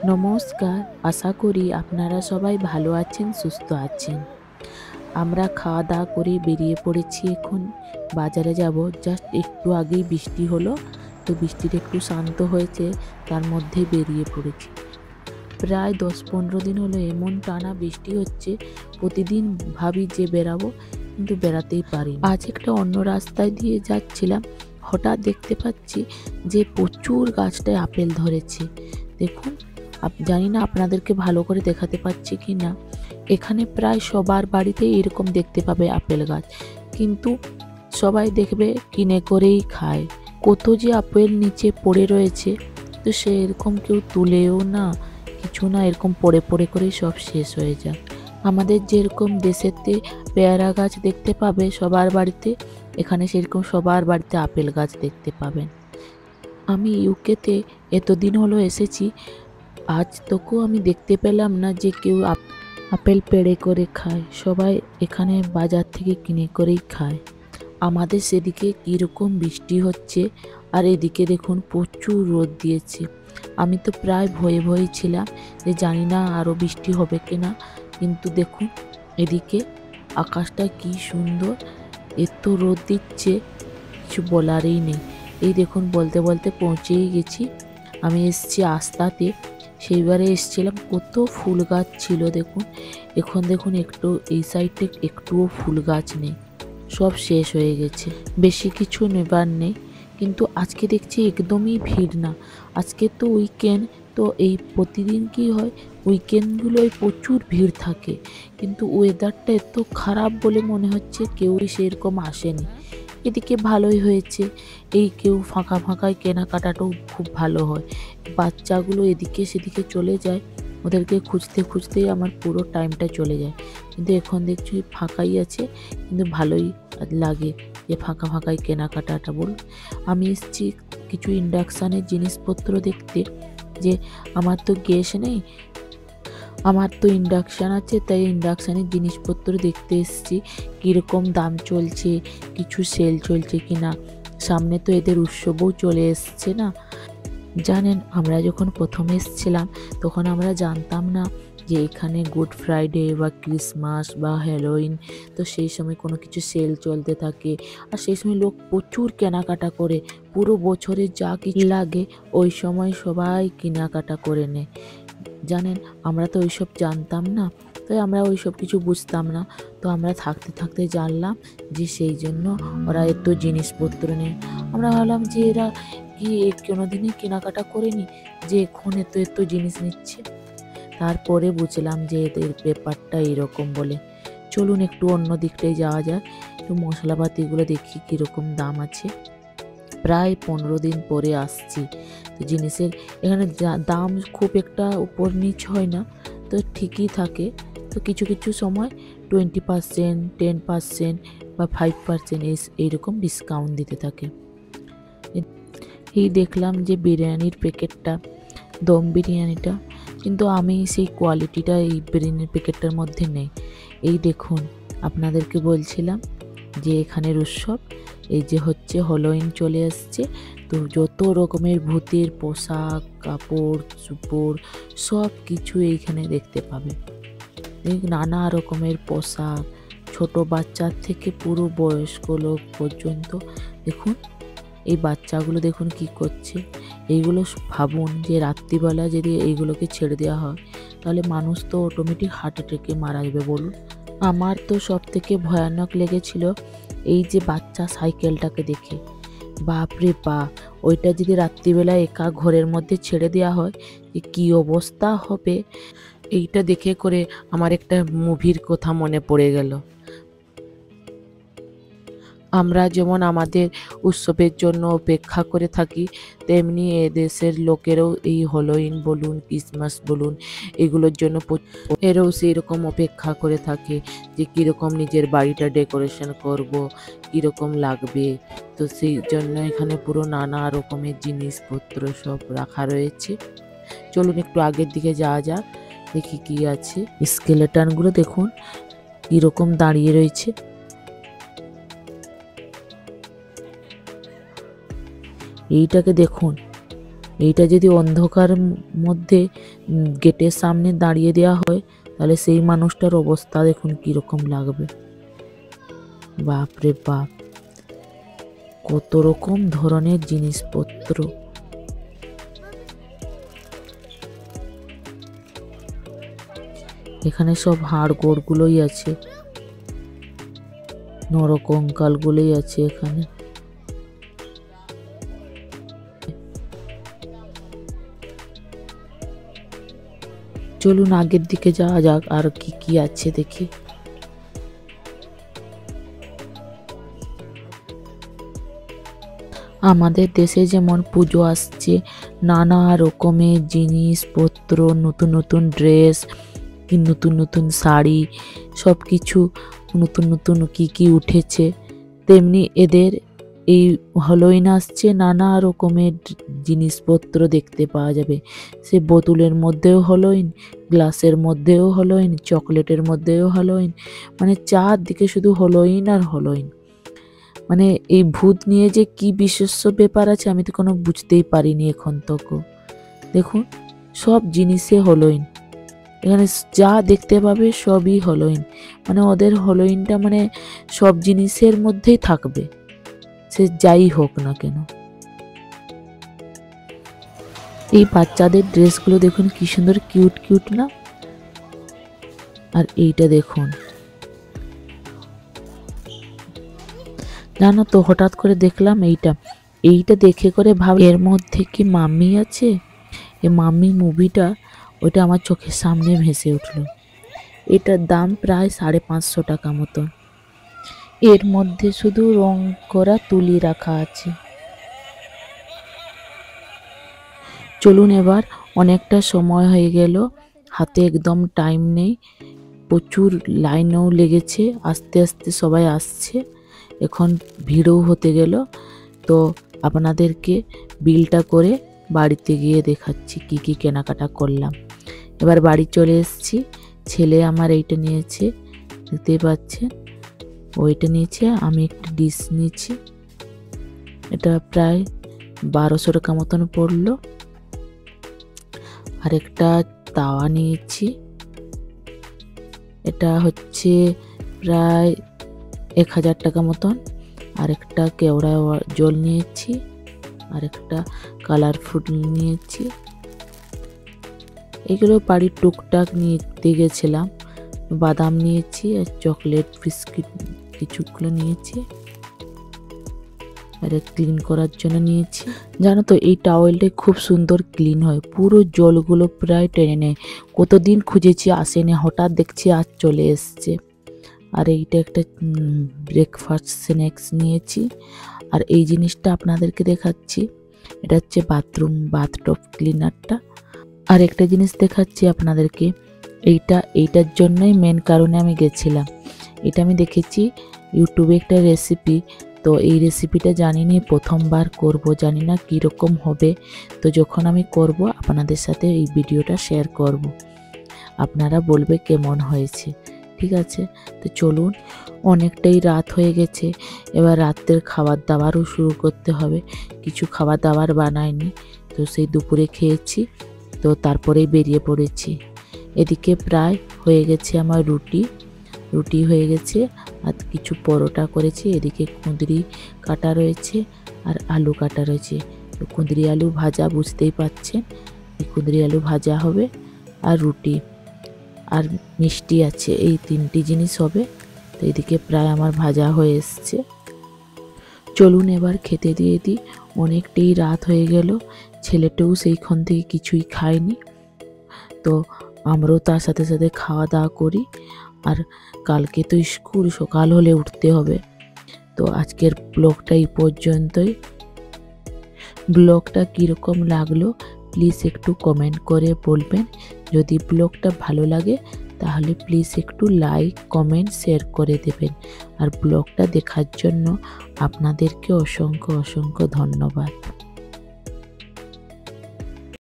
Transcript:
নমস্কার, আশা করি আপনারা সবাই ভালো আছেন, সুস্থ আছেন। আমরা খাওয়া-দাওয়া করে বেরিয়ে পড়েছি এখন। বাজারে যাব। জাস্ট একটু আগেই বৃষ্টি হলো। তো বৃষ্টিটা একটু শান্ত হয়েছে, তার মধ্যেই বেরিয়ে পড়েছি। প্রায় ১০-১৫ দিন হলো এমন টানা বৃষ্টি হচ্ছে, প্রতিদিন ভাবি যে বেরাবো, কিন্তু বেরাতেই পারি না। আজ একটা অন্য রাস্তায় দিয়ে যাচ্ছিলাম, হঠাৎ দেখতে পাচ্ছি যে প্রচুর গাছটায় আপেল ধরেছে। দেখুন, জানি না আপনাদেরকে ভালো করে দেখাতে পাচ্ছি কি না। এখানে প্রায় সবার বাড়িতেই এরকম দেখতে পাবে আপেল গাছ, কিন্তু সবাই দেখবে কিনে করেই খায়। কত যে আপেল নিচে পড়ে রয়েছে, তো সে এরকম কেউ তুলেও না, কিছু না, এরকম পড়ে পড়ে করেই সব শেষ হয়ে যায়। আমাদের যেরকম দেশেতে পেয়ারা গাছ দেখতে পাবে সবার বাড়িতে, এখানে সেরকম সবার বাড়িতে আপেল গাছ দেখতে পাবেন। আমি ইউকেতে এতদিন হলো এসেছি, আজ তকও আমি দেখতে পেলাম না যে কেউ আপেল পেড়ে করে খায়। সবাই এখানে বাজার থেকে কিনে করেই খায়। আমাদের সেদিকে কীরকম বৃষ্টি হচ্ছে, আর এদিকে দেখুন প্রচুর রোদ দিয়েছে। আমি তো প্রায় ভয়ে ভয়ে ছিলাম যে জানি না আরও বৃষ্টি হবে কিনা, কিন্তু দেখুন এদিকে আকাশটা কি সুন্দর, এত রোদ দিচ্ছে কিছু বলারই নেই। এই দেখুন বলতে বলতে পৌঁছেই গেছি। আমি এসছি আস্তাতে, সেইবারে এসছিলাম, কত ফুল গাছ ছিল দেখুন। এখন দেখুন একটু এই সাইডে একটুও ফুল গাছ নেই, সব শেষ হয়ে গেছে। বেশি কিছু নেবার নেই, কিন্তু আজকে দেখছি একদমই ভিড় না। আজকে তো উইকেন্ড, তো এই প্রতিদিন কি হয়, উইকেন্ডগুলোয় প্রচুর ভিড় থাকে, কিন্তু ওয়েদারটা এত খারাপ বলে মনে হচ্ছে কেউই সেরকম আসেনি। এদিকে ভালোই হয়েছে, এই কেউ ফাঁকা ফাঁকায় কেনাকাটাটাও খুব ভালো হয়। বাচ্চাগুলো এদিকে সেদিকে চলে যায়, ওদেরকে খুঁজতে খুঁজতেই আমার পুরো টাইমটা চলে যায়। কিন্তু এখন দেখছি ফাঁকাই আছে, কিন্তু ভালোই লাগে যে ফাঁকা ফাঁকায় কেনাকাটাটা বলুন। আমি এসেছি কিছু ইন্ডাকশানের জিনিসপত্র দেখতে, যে আমার তো গ্যাস নেই, আমার তো ইন্ডাকশান আছে, তাই ইন্ডাকশানের জিনিসপত্র দেখতে এসেছি কীরকম দাম চলছে, কিছু সেল চলছে কিনা। সামনে তো এদের উৎসবও চলে এসছে না। জানেন, আমরা যখন প্রথম এসেছিলাম তখন আমরা জানতাম না যে এখানে গুড ফ্রাইডে বা ক্রিসমাস বা হ্যালোউইন, তো সেই সময় কোনো কিছু সেল চলতে থাকে, আর সেই সময় লোক প্রচুর কেনাকাটা করে। পুরো বছরে যা কিছু লাগে ওই সময় সবাই কেনাকাটা করে নেয়। জানেন, আমরা তো ওইসব জানতাম না, তাই আমরা ওইসব কিছু বুঝতাম না। তো আমরা থাকতে থাকতে জানলাম যে সেই জন্য ওরা এত জিনিসপত্র নেয়। আমরা ভাবলাম যে এরা কি কোনোদিনই কেনাকাটা করেনি যে এখন এত এত জিনিস নিচ্ছে। তারপরে বুঝলাম যে এদের ব্যাপারটা এরকম বলে। চলুন একটু অন্য দিকটায় যাওয়া যাক, একটু মশলাপাতিগুলো দেখি কীরকম দাম আছে। প্রায় 15 দিন পরে আসছি, তো জিনিসের এখানে দাম খুব একটা উপর নিচ হয় না, তো ঠিকই থাকে। তো কিছু কিছু সময় 20%, 10% বা 5% এইরকম ডিসকাউন্ট দিতে থাকে। এই দেখলাম যে বিরিয়ানির প্যাকেটটা, দম বিরিয়ানিটা, কিন্তু আমি সেই কোয়ালিটিটা এই বিরিয়ানির প্যাকেটটার মধ্যে নেই। এই দেখুন, আপনাদেরকে বলছিলাম যে এখানের উৎসব, এই যে হচ্ছে হ্যালোউইন চলে আসছে, তো যত রকমের ভূতের পোশাক, কাপড় চোপড় সব কিছু এইখানে দেখতে পাবে। নানা রকমের পোশাক, ছোট বাচ্চার থেকে পুরো বয়স্ক লোক পর্যন্ত। দেখুন এই বাচ্চাগুলো দেখুন কি করছে। এইগুলো ভাবুন যে রাত্রিবেলা যদি এইগুলোকে ছেড়ে দেওয়া হয়, তাহলে মানুষ তো অটোমেটিক হার্ট অ্যাটাকে মারা যাবে বলুন। আমার তো সব থেকে ভয়ানক লেগেছিল এই যে বাচ্চা সাইকেলটাকে দেখে। বাপরে বাপ, ওইটা যদি রাত্রিবেলা একা ঘরের মধ্যে ছেড়ে দেওয়া হয়, যে কী অবস্থা হবে। এইটা দেখে করে আমার একটা মুভির কথা মনে পড়ে গেল। আমরা যেমন আমাদের উৎসবের জন্য অপেক্ষা করে থাকি, তেমনি এদেশের লোকেরাও এই হ্যালোউইন বলুন, ক্রিসমাস বলুন, এগুলোর জন্য এরাও সেই রকম অপেক্ষা করে থাকে যে কীরকম নিজের বাড়িটা ডেকোরেশন করব, কীরকম লাগবে। তো সেই জন্য এখানে পুরো নানা রকমের জিনিসপত্র সব রাখা রয়েছে। চলুন একটু আগের দিকে যাওয়া যাক, দেখি কি আছে। স্কেলেটনগুলো দেখুন কীরকম দাঁড়িয়ে রয়েছে। এইটাকে দেখুন, এইটা যদি অন্ধকার মধ্যে গেটের সামনে দাঁড়িয়ে দেওয়া হয় তাহলে সেই মানুষটার অবস্থা দেখুন কিরকম লাগবে। বাপ রে বাপ, কত রকম ধরনের জিনিসপত্র। এখানে সব হাড় গোড় গুলোই আছে, নরকঙ্কাল গুলোই আছে এখানে। চলুন আগের দিকে যাওয়া যাক, আর কি কি আছে দেখি। আমাদের দেশে যেমন পুজো আসছে, নানা রকমের জিনিসপত্র, নতুন নতুন ড্রেস, নতুন নতুন শাড়ি, সব কিছু নতুন নতুন কি কি উঠেছে, তেমনি এদের এই হ্যালোইন আসছে, নানা রকমের জিনিসপত্র দেখতে পাওয়া যাবে। সে বোতলের মধ্যেও হ্যালোইন, গ্লাসের মধ্যেও হ্যালোইন, চকলেটের মধ্যেও হ্যালোইন, মানে চারদিকে শুধু হ্যালোইন আর হ্যালোইন। মানে এই ভূত নিয়ে যে কি বিশেষ্য ব্যাপার আছে আমি তো কোনো বুঝতেই পারিনি এখন তক। দেখুন সব জিনিসে হ্যালোইন, এখানে যা দেখতে পাবে সবই হ্যালোইন। মানে ওদের হ্যালোইনটা মানে সব জিনিসের মধ্যেই থাকবে, সে যাই হোক না কেন। এই বাচ্চাদের ড্রেসগুলো দেখুন কি সুন্দর, কিউট কিউট না? আর এইটা দেখুন, জানো তো হঠাৎ করে দেখলাম এইটা দেখে করে ভাব এর মধ্যে কি মাম্মি আছে। এই মাম্মি মুভিটা ওইটা আমার চোখের সামনে ভেসে উঠলো। এটার দাম প্রায় 550 টাকা মতো। এর মধ্যে শুধু রং করা তুলি রাখা আছে। চলুন এবার, অনেকটা সময় হয়ে গেল, হাতে একদম টাইম নেই, প্রচুর লাইনও লেগেছে, আস্তে আস্তে সবাই আসছে, এখন ভিড়ও হতে গেল। তো আপনাদেরকে বিলটা করে বাড়িতে গিয়ে দেখাচ্ছি কি কি কেনাকাটা করলাম। এবার বাড়ি চলে এসেছি, ছেলে আমার এইটা নিয়েছে, দেখতেই পাচ্ছেন, ওইটা নিয়েছে, আমি একটা ডিশ নিয়েছি, এটা প্রায় 1200 টাকা মতন পড়লো। আর একটা তাওয়া নিয়েছি, এটা হচ্ছে প্রায় 1000 টাকা মতন। আর একটা কেওড়া জল নিয়েছি, আর একটা কালারফুল নিয়েছি। এগুলো বাড়ির টুকটাক নিতে গেছিলাম। বাদাম নিয়েছি আর চকলেট বিস্কিট কিছুগুলো নিয়েছি, আর ক্লিন করার জন্য নিয়েছি। জানো তো এই টাওয়েলটা খুব সুন্দর ক্লিন হয়, পুরো জলগুলো প্রায় টেনে নেয়। কতদিন খুঁজেছি আসেনি, হঠাৎ দেখছি আজ চলে এসছে। আর এইটা একটা ব্রেকফাস্ট স্ন্যাক্স নিয়েছি। আর এই জিনিসটা আপনাদেরকে দেখাচ্ছি, এটা হচ্ছে বাথটব ক্লিনারটা। আর একটা জিনিস দেখাচ্ছি আপনাদেরকে, এইটার জন্যই মেন কারণে আমি গেছিলাম। এটা আমি দেখেছি ইউটিউবে একটা রেসিপি, তো এই রেসিপিটা জানিনি, প্রথমবার করব, জানি না কীরকম হবে। তো যখন আমি করব আপনাদের সাথে এই ভিডিওটা শেয়ার করব, আপনারা বলবে কেমন হয়েছে, ঠিক আছে? তো চলুন, অনেকটাই রাত হয়ে গেছে, এবার রাতের খাবার দাবারও শুরু করতে হবে। কিছু খাবার দাবার বানাইনি, তো সেই দুপুরে খেয়েছি, তো তারপরেই বেরিয়ে পড়েছি। এদিকে প্রায় হয়ে গেছে আমার রুটি হয়ে গেছে, আর কিছু পরোটা করেছি। এদিকে কুঁদরি কাটা রয়েছে আর আলু কাটা রয়েছে। তো কুঁদরি আলু ভাজা, বুঝতেই পাচ্ছেন, এই কুঁদরি আলু ভাজা হবে, আর রুটি আর মিষ্টি আছে, এই 3টি জিনিস হবে। তো এদিকে প্রায় আমার ভাজা হয়ে এসছে। চলুন এবার খেতে দিয়ে দিই, অনেকটাই রাত হয়ে গেল, ছেলেটাও সেইখান থেকে কিছুই খায়নি, তো আমরাও তার সাথে সাথে খাওয়া দাওয়া করি। আর কালকে তো স্কুল, সকাল হলে উঠতে হবে। তো আজকের ব্লগটা এই পর্যন্তই। ব্লগটা কীরকম লাগলো প্লিজ একটু কমেন্ট করে বলবেন। যদি ব্লগটা ভালো লাগে তাহলে প্লিজ একটু লাইক, কমেন্ট, শেয়ার করে দেবেন। আর ব্লগটা দেখার জন্য আপনাদেরকে অসংখ্য অসংখ্য ধন্যবাদ।